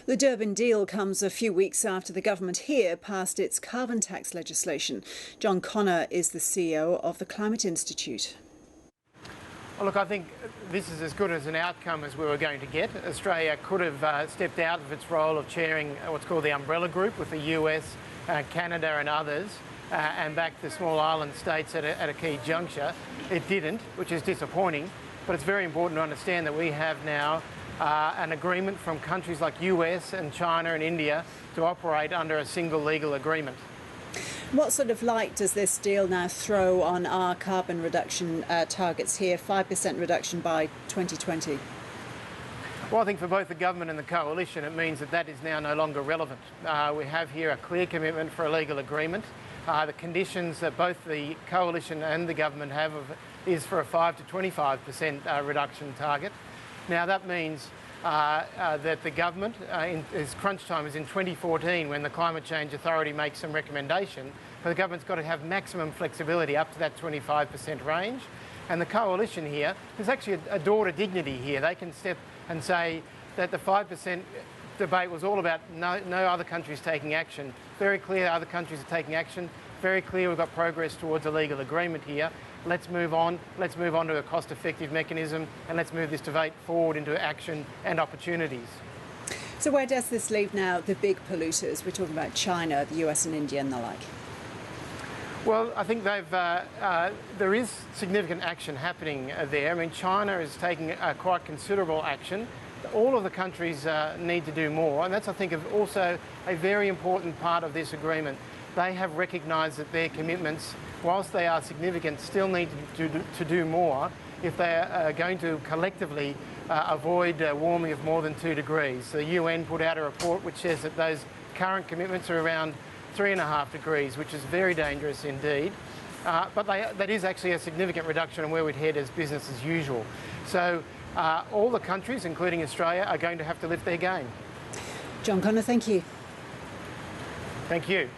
The Durban deal comes a few weeks after the government here passed its carbon tax legislation. John Connor is the CEO of the Climate Institute. Well, look, I think this is as good as an outcome as we were going to get. Australia could have stepped out of its role of chairing what's called the umbrella group with the US, Canada and others, and backed the small island states at a key juncture. It didn't, which is disappointing, but it's very important to understand that we have now an agreement from countries like US and China and India to operate under a single legal agreement. What sort of light does this deal now throw on our carbon reduction targets here, 5% reduction by 2020? Well, I think for both the government and the coalition, it means that is now no longer relevant. We have here a clear commitment for a legal agreement. The conditions that both the coalition and the government have is for a 5 to 25% reduction target. Now that means that the government, its crunch time is in 2014 when the Climate Change Authority makes some recommendation, but the government's got to have maximum flexibility up to that 25% range. And the coalition here, there's actually a door to dignity here. They can step and say that the 5% debate was all about no other countries taking action. Very clear other countries are taking action. Very clear we've got progress towards a legal agreement here. Let's move on. Let's move on to a cost-effective mechanism, and let's move this debate forward into action and opportunities. So where does this leave now the big polluters? We're talking about China, the US and India and the like. Well, I think there is significant action happening there. I mean, China is taking quite considerable action. All of the countries need to do more, and that's, I think, also a very important part of this agreement. They have recognised that their commitments, whilst they are significant, still need to do more if they are going to collectively avoid warming of more than 2 degrees. The UN put out a report which says that those current commitments are around 3.5 degrees, which is very dangerous indeed. But that is actually a significant reduction on where we'd head as business as usual. So all the countries, including Australia, are going to have to lift their game. John Connor, thank you. Thank you.